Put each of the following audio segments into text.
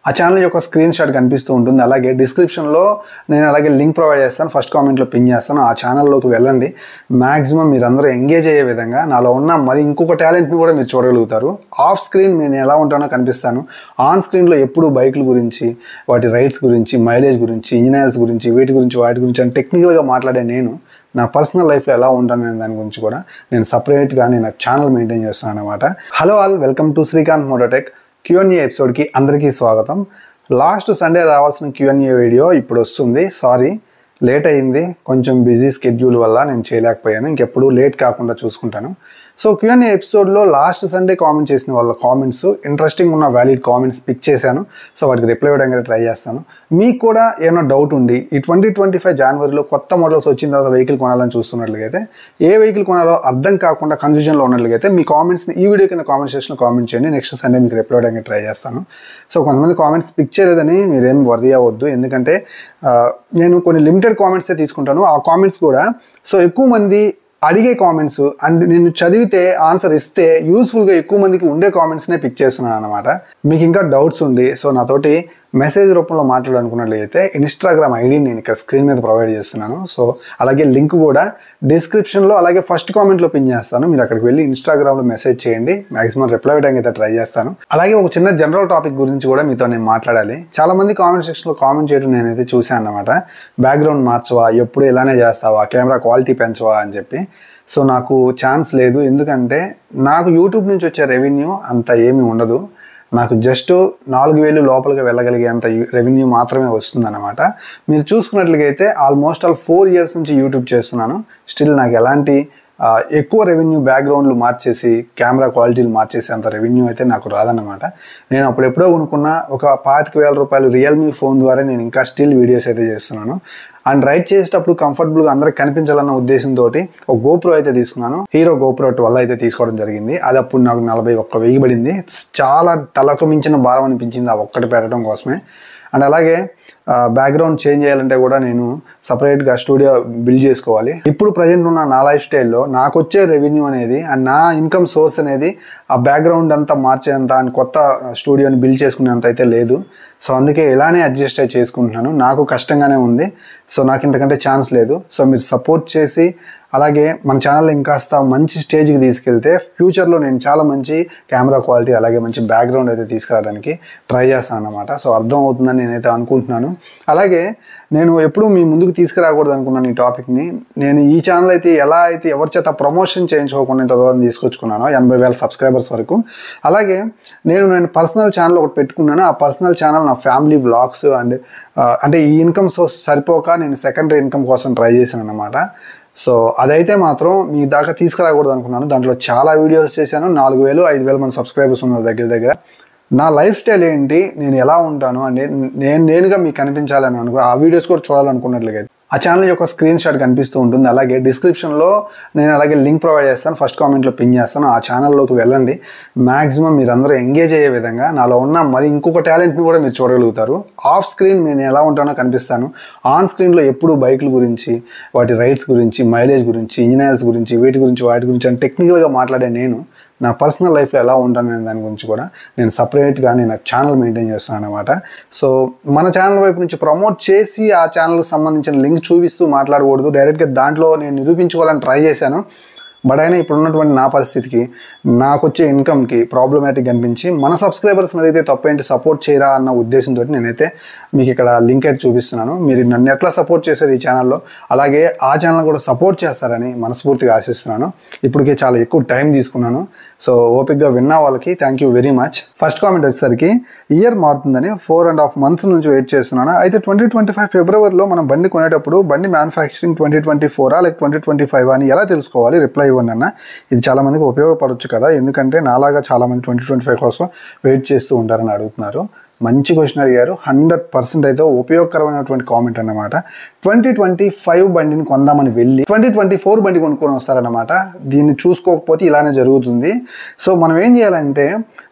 ఆ ఛానల్ యొక్క screen shot కనిపిస్తూ ఉంటుంది. అలాగే డిస్క్రిప్షన్లో నేను అలాగే లింక్ ప్రొవైడ్ చేస్తాను, ఫస్ట్ కామెంట్లో పిన్ చేస్తాను. ఆ ఛానల్లోకి వెళ్ళండి. మ్యాక్సిమం మీరందరూ ఎంగేజ్ అయ్యే విధంగా నాలో ఉన్న మరి ఇంకొక టాలెంట్ని కూడా మీరు చూడగలుగుతారు. ఆఫ్ స్క్రీన్ నేను ఎలా ఉంటానో కనిపిస్తాను, ఆన్ స్క్రీన్లో ఎప్పుడు బైకుల గురించి, వాటి రైడ్స్ గురించి, మైలేజ్ గురించి, ఇంజిన్ ఆయిల్స్ గురించి, వీటి గురించి వాటి గురించి అని టెక్నికల్గా మాట్లాడే నేను నా పర్సనల్ లైఫ్లో ఎలా ఉంటాను అనే దాని గురించి కూడా నేను సపరేట్గా నేను ఛానల్ మెయింటైన్ చేస్తున్నాను అనమాట. Hello all, welcome to Srikanth Mototech Q&A ఎపిసోడ్కి అందరికీ స్వాగతం. లాస్ట్ సండే రావాల్సిన Q&A వీడియో ఇప్పుడు వస్తుంది. సారీ, లేట్ అయింది, కొంచెం బిజీ స్కెడ్యూల్ వల్ల నేను చేయలేకపోయాను. ఇంకెప్పుడు లేట్ కాకుండా చూసుకుంటాను. సో Q&A ఎపిసోడ్లో లాస్ట్ సండే కామెంట్ చేసిన వాళ్ళ కామెంట్స్, ఇంట్రెస్టింగ్ ఉన్న వ్యాలిడ్ కామెంట్స్ పిక్ చేశాను. సో వాటికి రిప్లై ఇవ్వడానికి ట్రై చేస్తాను. మీకు కూడా ఏమైనా డౌట్ ఉండి ఈ 2025 జనవరిలో కొత్త మోడల్స్ వచ్చిన తర్వాత వెహికల్ కొనాలని చూస్తున్నట్లయితే, ఏ వెహికల్ కొనాలో అర్థం కాకుండా కన్ఫ్యూజన్లో ఉన్నట్లయితే మీ కామెంట్స్ని ఈ వీడియో కింద కామెంట్ సెక్షన్లో కామెంట్ చేయండి. నెక్స్ట్ సండే మీకు రిప్లై ఇవ్వడానికి ట్రై చేస్తాను. సో కొంతమంది కామెంట్స్ పిక్ చేయలేదని మీరేం వర్రీ అవ్వద్దు, ఎందుకంటే నేను కొన్ని లిమిటెడ్ కామెంట్సే తీసుకుంటాను. ఆ కామెంట్స్ కూడా సో ఎక్కువ మంది అడిగే కామెంట్స్ అండ్ నేను చదివితే ఆన్సర్ ఇస్తే యూస్ఫుల్గా ఎక్కువ మందికి ఉండే కామెంట్స్నే పిక్ చేస్తున్నాను అనమాట. మీకు ఇంకా డౌట్స్ ఉండి సో నాతోటి మెసేజ్ రూపంలో మాట్లాడాలనుకున్నట్లయితే ఇన్స్టాగ్రామ్ ఐడిని నేను ఇక్కడ స్క్రీన్ మీద ప్రొవైడ్ చేస్తున్నాను. సో అలాగే లింక్ కూడా డిస్క్రిప్షన్లో అలాగే ఫస్ట్ కామెంట్లో పిన్ చేస్తాను. మీరు అక్కడికి వెళ్ళి ఇన్స్టాగ్రామ్లో మెసేజ్ చేయండి, మాక్సిమం రిప్లై ఇవ్వడానికి అయితే ట్రై చేస్తాను. అలాగే ఒక చిన్న జనరల్ టాపిక్ గురించి కూడా మీతో నేను మాట్లాడాలి. చాలామంది కామెంట్ సెక్షన్లో కామెంట్ చేయడం నేనైతే చూశాను అనమాట. బ్యాక్గ్రౌండ్ మార్చవా, ఎప్పుడు ఇలానే చేస్తావా, కెమెరా క్వాలిటీ పెంచవా అని చెప్పి. సో నాకు ఛాన్స్ లేదు, ఎందుకంటే నాకు యూట్యూబ్ నుంచి వచ్చే రెవెన్యూ అంత ఏమీ ఉండదు. నాకు జస్ట్ 4,000 లోపలికి వెళ్ళగలిగేంత రెవెన్యూ మాత్రమే వస్తుందన్నమాట. మీరు చూసుకున్నట్లయితే ఆల్మోస్ట్ 4 years నుంచి యూట్యూబ్ చేస్తున్నాను. స్టిల్ నాకు ఎలాంటి ఎక్కువ రెవెన్యూ బ్యాక్గ్రౌండ్లు మార్చేసి కెమెరా క్వాలిటీలు మార్చేసి అంత రెవెన్యూ అయితే నాకు రాదన్నమాట. నేను అప్పుడెప్పుడో కొనుక్కున్న ఒక 25,000 రూపాయలు రియల్మీ ఫోన్ ద్వారా నేను ఇంకా స్టిల్ వీడియోస్ అయితే చేస్తున్నాను. అండ్ రైడ్ చేసేటప్పుడు కంఫర్టబుల్గా అందరికి కనిపించాలన్న ఉద్దేశంతో ఒక గోప్రో అయితే తీసుకున్నాను. హీరో గోప్రో 12 అయితే తీసుకోవడం జరిగింది. అది అప్పుడు నాకు 41,000 పడింది. చాలా తలకు మించిన భారం అనిపించింది ఆ ఒక్కటి పెట్టడం కోసమే. అండ్ అలాగే బ్యాక్గ్రౌండ్ చేంజ్ చేయాలంటే కూడా నేను సపరేట్గా స్టూడియో బిల్డ్ చేసుకోవాలి. ఇప్పుడు ప్రజెంట్ ఉన్న నా లైఫ్ స్టైల్లో నాకు వచ్చే రెవెన్యూ అనేది అండ్ నా ఇన్కమ్ సోర్స్ అనేది ఆ బ్యాక్గ్రౌండ్ అంతా మార్చేంత అండ్ కొత్త స్టూడియోని బిల్డ్ చేసుకునేంత అయితే లేదు. సో అందుకే ఇలానే అడ్జస్ట్ అయి చేసుకుంటున్నాను. నాకు కష్టంగానే ఉంది. సో నాకు ఇంతకంటే ఛాన్స్ లేదు. సో మీరు సపోర్ట్ చేసి అలాగే మన ఛానల్ ఇంకాస్త మంచి స్టేజ్కి తీసుకెళ్తే ఫ్యూచర్లో నేను చాలా మంచి కెమెరా క్వాలిటీ అలాగే మంచి బ్యాక్గ్రౌండ్ అయితే తీసుకురావడానికి ట్రై చేస్తాను అన్నమాట. సో అర్థం అవుతుందని నేనైతే అనుకుంటున్నాను. అలాగే నేను ఎప్పుడూ మీ ముందుకు తీసుకురాకూడదు అనుకున్నాను ఈ టాపిక్ని. నేను ఈ ఛానల్ అయితే ఎలా అయితే ఎవరి చేత ప్రమోషన్ చేయించుకోకుండా ఇంత దూరం తీసుకొచ్చుకున్నాను, 80,000 సబ్స్క్రైబర్స్ వరకు. అలాగే నేను పర్సనల్ ఛానల్ ఒకటి పెట్టుకున్నాను. ఆ పర్సనల్ ఛానల్ నా ఫ్యామిలీ వ్లాగ్స్ అండ్ అంటే ఈ ఇన్కమ్ సోర్స్ సరిపోక నేను సెకండరీ ఇన్కమ్ కోసం ట్రై చేశాను అన్నమాట. సో అదైతే మాత్రం మీ దాకా తీసుకురాకూడదు అనుకున్నాను. దాంట్లో చాలా వీడియోస్ చేశాను. 4,000 5,000 మంది సబ్స్క్రైబర్స్ ఉన్నారు దగ్గర. నా లైఫ్ స్టైల్ ఏంటి, నేను ఎలా ఉంటాను అంటే నేనుగా మీకు కనిపించాలని ఆ వీడియోస్ కూడా చూడాలనుకున్నట్లుగా ఆ ఛానల్ యొక్క స్క్రీన్ షాట్ కనిపిస్తూ ఉంటుంది. అలాగే డిస్క్రిప్షన్లో నేను అలాగే లింక్ ప్రొవైడ్ చేస్తాను, ఫస్ట్ కామెంట్లో పిన్ చేస్తాను. ఆ ఛానల్లోకి వెళ్ళండి. మ్యాక్సిమం మీరందరూ ఎంగేజ్ అయ్యే విధంగా నాలో ఉన్న మరి ఇంకొక టాలెంట్ని కూడా మీరు చూడగలుగుతారు. ఆఫ్ స్క్రీన్ నేను ఎలా ఉంటానో కనిపిస్తాను, ఆన్ స్క్రీన్లో ఎప్పుడు బైకుల గురించి, వాటి రైడ్స్ గురించి, మైలేజ్ గురించి, ఇంజిన్ ఆయిల్స్ గురించి, వీటి గురించి వాటి గురించి అని టెక్నికల్గా మాట్లాడే నేను నా పర్సనల్ లైఫ్లో ఎలా ఉంటాను అనే దాని గురించి కూడా నేను సపరేట్గా నేను ఛానల్ మెయింటైన్ చేస్తున్నాను అనమాట. సో మన ఛానల్ వైపు నుంచి ప్రమోట్ చేసి ఆ ఛానల్కి సంబంధించిన లింక్ చూపిస్తూ మాట్లాడకూడదు. డైరెక్ట్గా దాంట్లో నేను నిరూపించుకోవాలని ట్రై చేశాను. బట్ అయినా ఇప్పుడున్నటువంటి నా పరిస్థితికి నాకు వచ్చే ఇన్కమ్కి ప్రాబ్లమాటిక్ అనిపించి మన సబ్స్క్రైబర్స్ని అడిగితే తప్పేంటి, సపోర్ట్ చేయరా అన్న ఉద్దేశంతో నేనైతే మీకు ఇక్కడ లింక్ అయితే చూపిస్తున్నాను. మీరు నన్ను ఎట్లా సపోర్ట్ చేశారు ఈ ఛానల్లో, అలాగే ఆ ఛానల్ కూడా సపోర్ట్ చేస్తారని మనస్ఫూర్తిగా ఆశిస్తున్నాను. ఇప్పటికే చాలా ఎక్కువ టైం తీసుకున్నాను. సో ఓపిక్గా విన్న వాళ్ళకి thank you very much. First comment వచ్చేసరికి ఇయర్ మారుతుందని 4.5 months నుంచి వెయిట్ చేస్తున్నాను. అయితే 2025 ఫిబ్రవరిలో మనం బండి కొనేటప్పుడు బండి మ్యానుఫ్యాక్చరింగ్ 2024 లేక 2025 అని ఎలా తెలుసుకోవాలి, రిప్లై ఇవ్వండి అన్న. ఇది చాలామందికి ఉపయోగపడవచ్చు కదా, ఎందుకంటే నాలాగా చాలామంది 2025 కోసం వెయిట్ చేస్తూ ఉంటారని అడుగుతున్నారు. మంచి క్వశ్చన్ అడిగారు. 100% అయితే ఉపయోగకరమైనటువంటి కామెంట్ అన్నమాట. 2025 బండిని కొందామని వెళ్ళి 2024 బండి కొనుక్కొని వస్తారన్నమాట. దీన్ని చూసుకోకపోతే ఇలానే జరుగుతుంది. సో మనం ఏం చేయాలంటే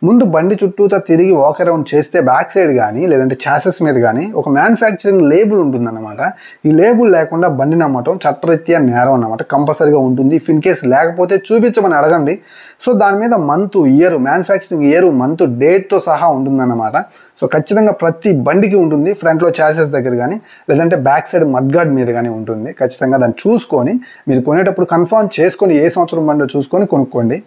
ముందు బండి చుట్టూతా తిరిగి వాక్ అరౌండ్ చేస్తే బ్యాక్ సైడ్ కానీ లేదంటే చాసెస్ మీద కానీ ఒక మ్యానుఫ్యాక్చరింగ్ లేబుల్ ఉంటుందన్నమాట. ఈ లేబుల్ లేకుండా బండిని అమ్మటం చట్టరీత్యా నేరం అన్నమాట. కంపల్సరీగా ఉంటుంది. ఇఫ్ ఇన్ కేస్ లేకపోతే చూపించమని అడగండి. సో దాని మీద month, year, manufacturing year, month, డేట్తో సహా ఉంటుందన్నమాట. సో ఖచ్చితంగా ప్రతి బండికి ఉంటుంది, ఫ్రంట్లో చాసెస్ దగ్గర కానీ లేదంటే బ్యాక్ సైడ్ మడ్గార్డ్ మీద కానీ ఉంటుంది. ఖచ్చితంగా దాన్ని చూసుకొని మీరు కొనేటప్పుడు కన్ఫర్మ్ చేసుకొని ఏ సంవత్సరం బండో చూసుకొని కొనుక్కోండి.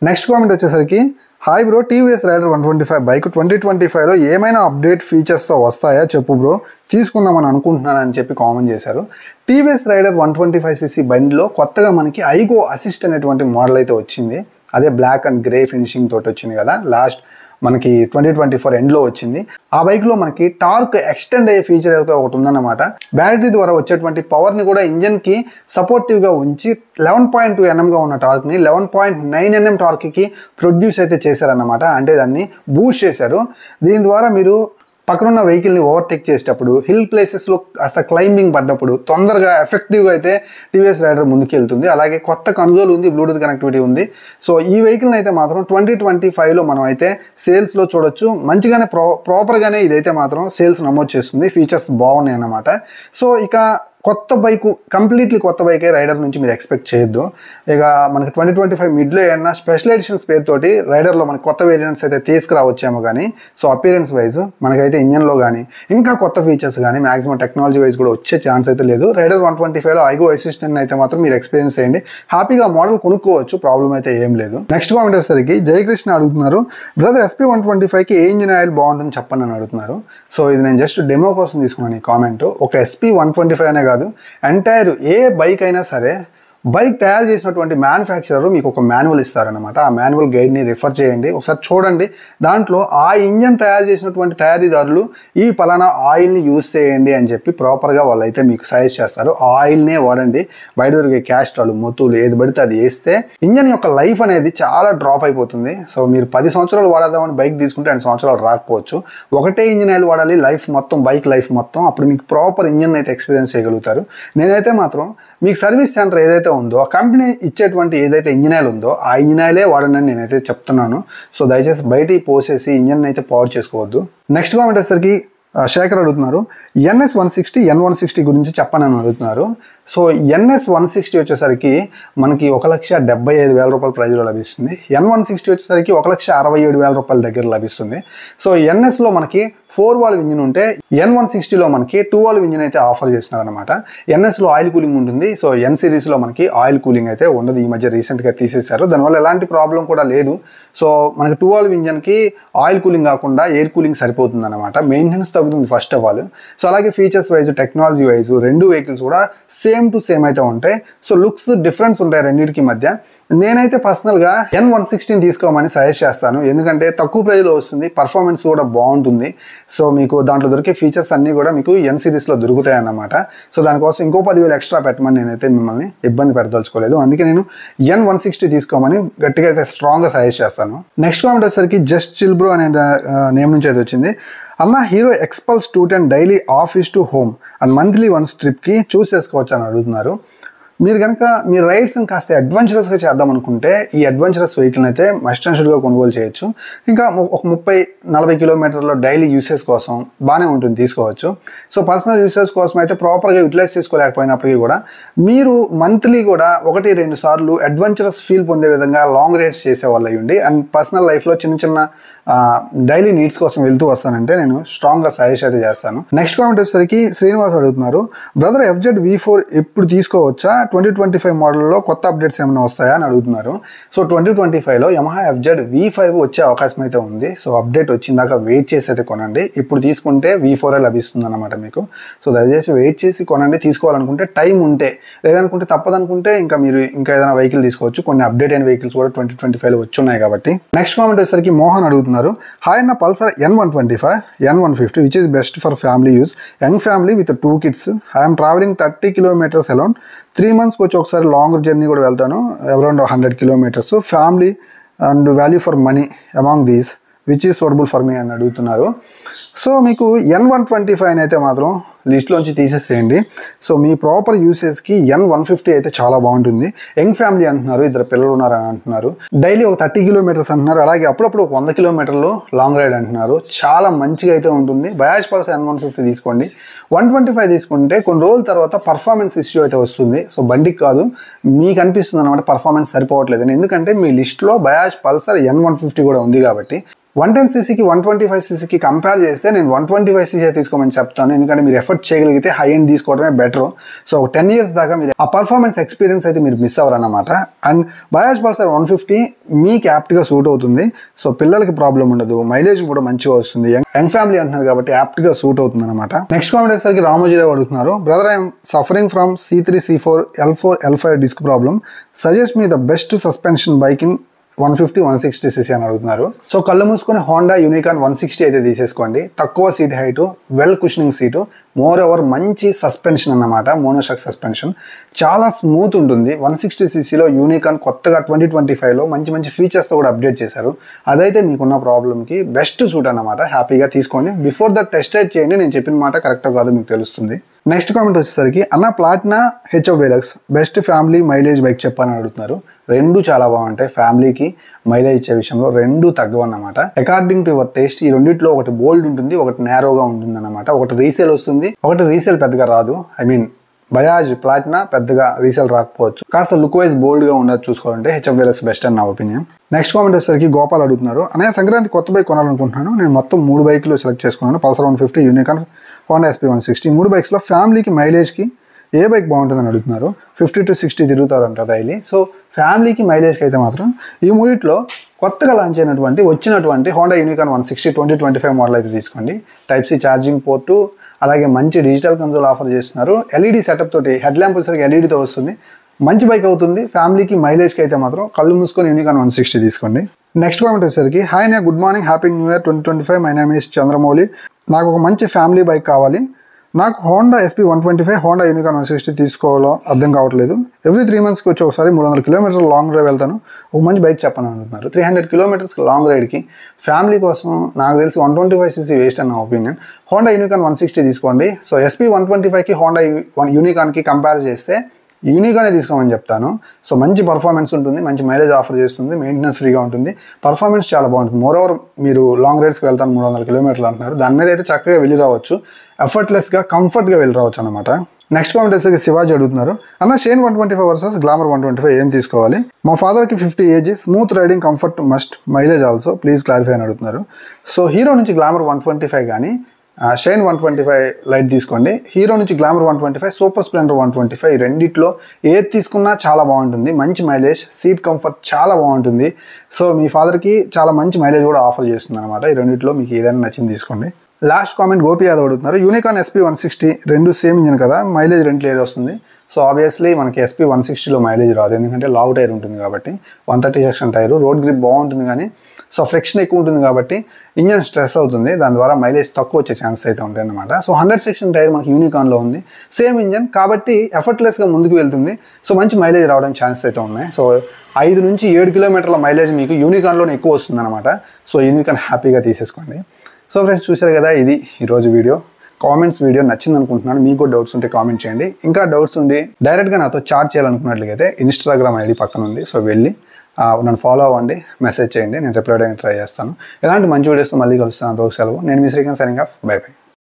నెక్స్ట్ కామెంట్ వచ్చేసరికి, hi bro, TVS raider 125 bike 2025లో ఏమైనా అప్డేట్ ఫీచర్స్తో వస్తాయా చెప్పు బ్రో, తీసుకుందామని అనుకుంటున్నానని చెప్పి కామెంట్ చేశారు. టీవీఎస్ రైడర్ 125cc బండిలో కొత్తగా మనకి ఐగో అసిస్ట్ అనేటువంటి మోడల్ అయితే వచ్చింది. అదే బ్లాక్ అండ్ గ్రే ఫినిషింగ్ తోటి వచ్చింది కదా, లాస్ట్ మనకి 2024 ఎండ్లో వచ్చింది. ఆ బైక్లో మనకి టార్క్ ఎక్స్టెండ్ అయ్యే ఫీచర్ అయితే ఒకటి ఉందన్నమాట. బ్యాటరీ ద్వారా వచ్చేటువంటి పవర్ని కూడా ఇంజన్కి సపోర్టివ్గా ఉంచి 11.2 Nmగా ఉన్న టార్క్ని 11.9 Nm టార్క్కి ప్రొడ్యూస్ అయితే చేశారన్నమాట. అంటే దాన్ని బూస్ట్ చేశారు. దీని ద్వారా మీరు పక్కనున్న వెహికల్ని ఓవర్టేక్ చేసేటప్పుడు, హిల్ ప్లేసెస్లో కాస్త క్లైంబింగ్ పడ్డప్పుడు తొందరగా ఎఫెక్టివ్గా అయితే టీవీఎస్ రైడర్ ముందుకు వెళ్తుంది. అలాగే కొత్త కన్సోల్ ఉంది, బ్లూటూత్ కనెక్టివిటీ ఉంది. సో ఈ వెహికల్ని అయితే మాత్రం 2025లో మనం అయితే సేల్స్లో చూడొచ్చు. మంచిగానే ప్రాపర్గానే ఇదైతే మాత్రం సేల్స్ నమోదు చేస్తుంది. ఫీచర్స్ బాగున్నాయి అన్నమాట. సో ఇక కొత్త బైకు, కంప్లీట్లీ కొత్త బైకే రైడర్ నుంచి మీరు ఎక్స్పెక్ట్ చేయొద్దు. ఇక మనకి 2025 మిడ్లో ఏమన్నా స్పెషల్ ఎడిషన్స్ పేరుతోటి రైడర్లో మనకి కొత్త వేరియంట్స్ అయితే తీసుకురావచ్చేమో కానీ, సో అపీరెన్స్ వైజ్ మనకైతే ఇంజన్లో కానీ ఇంకా కొత్త ఫీచర్స్ కానీ మ్యాక్సిమం టెక్నాలజీ వైజ్ కూడా వచ్చే ఛాన్స్ అయితే లేదు. రైడర్ 125లో ఐగో అసిస్టెంట్ అయితే మాత్రం మీరు ఎక్స్పీరియన్స్ చేయండి, హ్యాపీగా మోడల్ కొనుక్కోవచ్చు, ప్రాబ్లం అయితే ఏం లేదు. నెక్స్ట్ కామెంట్ వచ్చేసరికి జయకృష్ణ అడుగుతున్నారు, బ్రదర్ SP 125కి ఏ ఇంజిన్ ఆయిల్ బాగుంటుందని చెప్పండి అని అడుగుతున్నారు. సో ఇది నేను జస్ట్ డెమో కోసం తీసుకున్నాను ఈ కామెంట్. ఒక SP 125 అనే కాదు, ఎంటైర్ ఏ బైక్ అయినా సరే, బైక్ తయారు చేసినటువంటి మ్యానుఫ్యాక్చరర్ మీకు ఒక మాన్యువల్ ఇస్తారనమాట. ఆ మాన్యువల్ గైడ్ని రిఫర్ చేయండి, ఒకసారి చూడండి. దాంట్లో ఆ ఇంజన్ తయారు చేసినటువంటి తయారీదారులు ఈ పలానా ఆయిల్ని యూజ్ చేయండి అని చెప్పి ప్రాపర్గా వాళ్ళు అయితే మీకు సజెస్ట్ చేస్తారు. ఆ ఆయిల్నే వాడండి. బయట దొరికే క్యాస్ట్రాలు, మొత్తులు ఏది పడితే అది వేస్తే ఇంజన్ యొక్క లైఫ్ అనేది చాలా డ్రాప్ అయిపోతుంది. సో మీరు 10 సంవత్సరాలు వాడదామని బైక్ తీసుకుంటే 2 సంవత్సరాలు రాకపోవచ్చు. ఒకటే ఇంజిన్ ఆయిల్ వాడాలి లైఫ్ మొత్తం, బైక్ లైఫ్ మొత్తం. అప్పుడు మీకు ప్రాపర్ ఇంజన్ అయితే ఎక్స్పీరియన్స్ చేయగలుగుతారు. నేనైతే మాత్రం మీకు సర్వీస్ సెంటర్ ఏదైతే ఉందో, ఆ కంపెనీ ఇచ్చేటువంటి ఏదైతే ఇంజిన్ ఆయిల్ ఉందో ఆ ఇంజిన్ ఆయిలే వాడండి అని నేనైతే చెప్తున్నాను. సో దయచేసి బయటికి పోసేసి ఇంజన్ అయితే పవర్ చేసుకోవద్దు. నెక్స్ట్ కామెంట్ వచ్చేసరికి శేఖర్ అడుగుతున్నారు, NS 160 N160 గురించి చెప్పండి అని అడుగుతున్నారు. సో NS 160 వచ్చేసరికి మనకి 1,75,000 రూపాయల ప్రైజ్లో లభిస్తుంది. N160 వచ్చేసరికి 1,67,000 రూపాయల దగ్గర లభిస్తుంది. సో NSలో మనకి 4 వాల్వ్ ఇంజిన్ ఉంటే N160లో మనకి 2 వాల్వ్ ఇంజిన్ అయితే ఆఫర్ చేస్తున్నారు అనమాట. NSలో ఆయిల్ కూలింగ్ ఉంటుంది. సో N సిరీస్లో మనకి ఆయిల్ కూలింగ్ అయితే ఉండదు. ఈ మధ్య రీసెంట్గా తీసేశారు, దానివల్ల ఎలాంటి ప్రాబ్లం కూడా లేదు. సో మనకి 2 వాల్వ్ ఇంజన్కి ఆయిల్ కూలింగ్ కాకుండా ఎయిర్ కూలింగ్ సరిపోతుంది అనమాట. మెయింటెనెన్స్ తగ్గుతుంది ఫస్ట్ ఆఫ్ ఆల్. సో అలాగే ఫీచర్స్ వైజ్, టెక్నాలజీ వైజ్ రెండు వెహికల్స్ కూడా సేమ్ టు సేమ్ అయితే ఉంటాయి. సో లుక్స్ డిఫరెన్స్ ఉంటాయి రెండింటికి మధ్య. నేనైతే పర్సనల్గా N160 తీసుకోమని సజెస్ట్ చేస్తాను, ఎందుకంటే తక్కువ ప్రైజ్లో వస్తుంది, పర్ఫార్మెన్స్ కూడా బాగుంటుంది. సో మీకు దాంట్లో దొరికే ఫీచర్స్ అన్నీ కూడా మీకు N సిరీస్లో దొరుకుతాయి అన్నమాట. సో దానికోసం ఇంకో 10,000 ఎక్స్ట్రా పెట్టమని నేనైతే మిమ్మల్ని ఇబ్బంది పెట్టదలుచుకోలేదు. అందుకే నేను N160 తీసుకోమని గట్టిగా అయితే స్ట్రాంగ్గా సజెస్ట్ చేస్తాను. నెక్స్ట్ కామెంట్ వచ్చేసరికి జస్ట్ చిల్ బ్రో అనే నేమ్ నుంచి అయితే వచ్చింది. అన్న, hero ఎక్స్పల్స్ 210 daily office to home and monthly once ట్రిప్కి చూస్ చేసుకోవచ్చు అని అడుగుతున్నారు. మీరు కనుక మీ రైడ్స్ని కాస్త అడ్వెంచరస్గా చేద్దాం అనుకుంటే ఈ అడ్వెంచరస్ వెహికల్ని అయితే మస్ట్ అండ్ షుడ్గా కొనుగోలు చేయొచ్చు. ఇంకా ఒక 30-40 కిలోమీటర్లో డైలీ యూసేజ్ కోసం బాగానే ఉంటుంది, తీసుకోవచ్చు. సో పర్సనల్ యూసేజ్ కోసం అయితే ప్రాపర్గా యూటిలైజ్ చేసుకోలేకపోయినప్పటికీ కూడా మీరు మంత్లీ కూడా 1-2 సార్లు అడ్వెంచరస్ ఫీల్ పొందే విధంగా లాంగ్ రైడ్స్ చేసే వాళ్ళు అయ్యండి. అండ్ పర్సనల్ లైఫ్లో చిన్న డైలీ నీడ్స్ కోసం వెళ్తూ వస్తానంటే నేను స్ట్రాంగ్గా సజెస్ట్ అయితే చేస్తాను. నెక్స్ట్ కామెంట్ వచ్చేసరికి శ్రీనివాస్ అడుగుతున్నారు, బ్రదర్ FZ V4 ఎప్పుడు తీసుకోవచ్చా, 2025 మోడల్లో కొత్త అప్డేట్స్ ఏమైనా వస్తాయా అని అడుగుతున్నారు. సో 2025లో Yamaha FZ V5 వచ్చే అవకాశం అయితే ఉంది. సో అప్డేట్ వచ్చిందాక వెయిట్ చేసి అయితే కొనండి. ఇప్పుడు తీసుకుంటే V4 లభిస్తుంది అన్నమాట మీకు. సో దయచేసి వెయిట్ చేసి కొనండి, తీసుకోవాలనుకుంటే టైం ఉంటే. లేదనుకుంటే తప్పదనుకుంటే మీరు ఇంకా ఏదైనా వెహికల్ తీసుకోవచ్చు. కొన్ని అప్డేట్ అయిన వెహికల్స్ కూడా 2025లో వచ్చున్నాయి కాబట్టి. నెక్స్ట్ కామెంట్ వచ్చేసరికి మోహన్ అడుగుతున్నారు, హాయ్ అన్న, Pulsar N125 N150 which is best for family use, young family with 2 kids. I'm travelling 30 kilometers alone. 3 months వచ్చి ఒకసారి లాంగ్ జర్నీ కూడా వెళ్తాను, around 100 kilometers. Family and value for money among these which is suitable for me అని అడుగుతున్నారు. So మీకు N125 అయితే మాత్రం లిస్ట్లోంచి తీసేసేయండి. సో మీ ప్రాపర్ యూసేజ్కి N150 అయితే చాలా బాగుంటుంది. యంగ్ ఫ్యామిలీ అంటున్నారు, 2 పిల్లలు ఉన్నారని అంటున్నారు, డైలీ ఒక 30 kilometers అంటున్నారు, అలాగే అప్పుడప్పుడు 100 kilometers లాంగ్ రైడ్ అంటున్నారు. చాలా మంచిగా అయితే ఉంటుంది. బజాజ్ పల్సర్ N150 తీసుకోండి. 125 తీసుకుంటే కొన్ని రోజుల తర్వాత పర్ఫార్మెన్స్ ఇష్యూ అయితే వస్తుంది. సో బండికి కాదు, మీకు అనిపిస్తుంది అనమాట పర్ఫార్మెన్స్ సరిపోవట్లేదని. ఎందుకంటే మీ లిస్ట్లో బజాజ్ పల్సర్ N150 కూడా ఉంది కాబట్టి 110cc 125cc కి కంపేర్ చేస్తే నేను 125cc తీసుకోమని చెప్తాను, ఎందుకంటే మీరు ఎఫర్ట్ చేయగలిగితే హై ఎండ్ తీసుకోవడమే బెటర్. సో 10 years దాకా మీరు ఆ పర్ఫార్మెన్స్ ఎక్స్పీరియన్స్ అయితే మీరు మిస్ అవ్వరు అనమాట. అండ్ బజాజ్ పల్సర్ 150 మీకు యాప్ట్గా సూట్ అవుతుంది. సో పిల్లలకి ప్రాబ్లం ఉండదు, మైలేజ్ కూడా మంచిగా వస్తుంది, యంగ్ ఫ్యామిలీ అంటున్నారు కాబట్టి యాప్ట్గా సూట్ అవుతుంది అనమాట. నెక్స్ట్ కామెంట్ వచ్చేసరికి రామోజీరావు అడుగుతున్నారు, brother I'm suffering from C3 C4 L4 L5 disc problem, suggest me the best suspension bike in 150 160cc అని అడుగుతున్నారు. సో కళ్ళు మూసుకొని హోండా యూనికాన్ 160 అయితే తీసేసుకోండి. తక్కువ seat height, well cushioning seat, more over మంచి సస్పెన్షన్ అన్నమాట, మోనోషాక్ సస్పెన్షన్, చాలా స్మూత్ ఉంటుంది. 160cc యూనికాన్ కొత్తగా 2025లో మంచి మంచి ఫీచర్స్తో కూడా అప్డేట్ చేశారు. అదైతే మీకున్న ప్రాబ్లమ్కి బెస్ట్ సూట్ అన్నమాట. హ్యాపీగా తీసుకోండి, బిఫోర్ ద టెస్ట్ రైడ్ చేయండి, నేను చెప్పిన మాట కరెక్టో కాదో మీకు తెలుస్తుంది. నెక్స్ట్ కామెంట్ వచ్చేసరికి అన్న Platina HF deluxe best family mileage bike చెప్పని అడుగుతున్నారు. రెండు చాలా బాగుంటాయి, ఫ్యామిలీకి మైలేజ్ ఇచ్చే విషయంలో రెండు తగ్గవన్నమాట. అకార్డింగ్ టు యువర్ టేస్ట్ ఈ రెండిట్లో ఒకటి బోల్డ్ ఉంటుంది, ఒకటి నేరోగా ఉంటుంది అన్నమాట. ఒకటి రీసేల్ వస్తుంది, ఒకటి రీసేల్ పెద్దగా రాదు. ఐ మీన్ బజాజ్ ప్లాటినా పెద్దగా రీసేల్ రాకపోవచ్చు, కాస్త లుక్ వైజ్ బోల్డ్గా ఉండదు చూసుకోవాలంటే హెచ్ఎఫ్ డీలక్స్ బెస్ట్ అని నా ఒపీనియన్. నెక్స్ట్ కామెంట్ వచ్చేసరికి గోపాల్ అడుగుతున్నారు, అనే సంక్రాంతి కొత్త బైక్ కొనాలనుకుంటున్నాను, నేను మొత్తం 3 బైక్లు సెలెక్ట్ చేసుకున్నాను, పల్సర్ 150, యూనికాన్, హోండా SP 160. 3 బైక్స్లో ఫ్యామిలీకి మైలేజ్కి ఏ బైక్ బాగుంటుందని అడుగుతున్నారు. 50 to 60 తిరుగుతారంట డైలీ. సో ఫ్యామిలీకి మైలేజ్కి అయితే మాత్రం ఈ మూడిట్లో కొత్తగా లాంచ్ అయినటువంటి వచ్చినటువంటి హోండా యూనికాన్ 160 2025 మోడల్ అయితే తీసుకోండి. Type C ఛార్జింగ్ పోర్టు, అలాగే మంచి డిజిటల్ కన్సోల్ ఆఫర్ చేస్తున్నారు. LED సెటప్ తోటి, హెడ్ ల్యాంప్ వచ్చేసరికి LEDతో వస్తుంది, మంచి బైక్ అవుతుంది. ఫ్యామిలీకి మైలేజ్కి అయితే మాత్రం కళ్ళు మూసుకొని యూనికాన్ 160 తీసుకోండి. నెక్స్ట్ కామెంట్ వచ్చేసరికి, హాయ్ నే good morning, happy new year 2025, my name is Chandramouli, నాకు ఒక మంచి ఫ్యామిలీ బైక్ కావాలి, నాకు హోండా SP 125 హోండా యూనికాన్ 160 తీసుకోవాలో అర్థం కావట్లేదు, ఎవ్రీ 3 monthsకి వచ్చి ఒకసారి 300 kilometers లాంగ్ డ్రైవ్ వెళ్తాను, ఒక మంచి బైక్ చెప్పని అంటున్నారు. 300 kilometers లాంగ్ రైడ్కి ఫ్యామిలీ కోసం నాకు తెలిసి 125cc వేస్ట్ అని నా ఒపీనియన్. హోండా యూనికాన్ 160 తీసుకోండి. సో SP 125కి హోండా యూనికాన్కి కంపేర్ చేస్తే యూనికానే తీసుకోమని చెప్తాను. సో మంచి పర్ఫార్మెన్స్ ఉంటుంది, మంచి మైలేజ్ ఆఫర్ చేస్తుంది, మెయింటెనెన్స్ ఫ్రీగా ఉంటుంది, పర్ఫార్మెన్స్ చాలా బాగుంటుంది. మోర్ ఓవర్ మీరు లాంగ్ రైడ్స్కి వెళ్తాను 300 kilometers అంటున్నారు, దాని మీద అయితే చక్కగా వెళ్ళి రావచ్చు, ఎఫర్ట్లెస్గా కంఫర్ట్గా వెళ్ళి రావచ్చు అనమాట. నెక్స్ట్ కామెంట్ వచ్చేసరికి శివాజీ అడుగుతున్నారు, అన్న షైన్ 125 వర్సెస్ గ్లామర్ 125 ఏం తీసుకోవాలి, మా ఫాదర్కి 50 age, smooth riding, comfort must, mileage also please clarify అని అడుగుతున్నారు. సో హీరో నుంచి గ్లామర్ 125 కానీ షైన్ 125 లైట్ తీసుకోండి. హీరో నుంచి గ్లామర్ 125, సూపర్ స్ప్లెండర్ 125 రెండిట్లో ఏది తీసుకున్నా చాలా బాగుంటుంది, మంచి మైలేజ్, సీట్ కంఫర్ట్ చాలా బాగుంటుంది. సో మీ ఫాదర్కి చాలా మంచి మైలేజ్ కూడా ఆఫర్ చేస్తుంది అనమాట. ఈ రెండిట్లో మీకు ఏదైనా నచ్చింది తీసుకోండి. లాస్ట్ కామెంట్ గోపి యాదవ్ అడుగుతున్నారు, యూనికాన్ SP 160 రెండు సేమ్ ఇంజిన్ కదా, మైలేజ్ రెంట్లో ఏది వస్తుంది. సో ఆబ్వియస్లీ మనకి SP 160లో మైలేజ్ రాదు, ఎందుకంటే లావ్ టైర్ ఉంటుంది కాబట్టి. 130 సెక్షన్ టైరు, రోడ్ గ్రిప్ బాగుంటుంది కానీ సో ఫ్రిక్షన్ ఎక్కువ ఉంటుంది కాబట్టి ఇంజన్ స్ట్రెస్ అవుతుంది, దాని ద్వారా మైలేజ్ తక్కువ వచ్చే ఛాన్సెస్ అయితే ఉంటాయి అన్నమాట. సో 100 సెక్షన్ టైర్ మనకి యూనికాన్లో ఉంది, సేమ్ ఇంజన్ కాబట్టి ఎఫర్ట్లెస్గా ముందుకు వెళ్తుంది, సో మంచి మైలేజ్ రావడానికి ఛాన్సెస్ అయితే ఉన్నాయి. సో 5 నుంచి 7 kilometers మైలేజ్ మీకు యూనికాన్లోనే ఎక్కువ వస్తుంది అనమాట. సో యూనికాన్ హ్యాపీగా తీసేసుకోండి. సో ఫ్రెండ్స్ చూశారు కదా, ఇది ఈరోజు వీడియో. కామెంట్స్ వీడియో నచ్చింది అనుకుంటున్నాను, మీకు కూడా డౌట్స్ ఉంటే కామెంట్ చేయండి. ఇంకా డౌట్స్ ఉండి డైరెక్ట్గా నాతో చాట్ చేయాలనుకున్నట్లయితే ఇన్స్టాగ్రామ్ ID పక్కన ఉంది, సో వెళ్ళి నన్ను ఫాలో అవ్వండి, మెసేజ్ చేయండి, నేను రిప్లై చేయడానికి ట్రై చేస్తాను. ఇలాంటి మంచి వీడియోస్తో మళ్ళీ కలుస్తాను. అంతవరకు సెలవు. నేను మీ Srikanth signing off, bye by.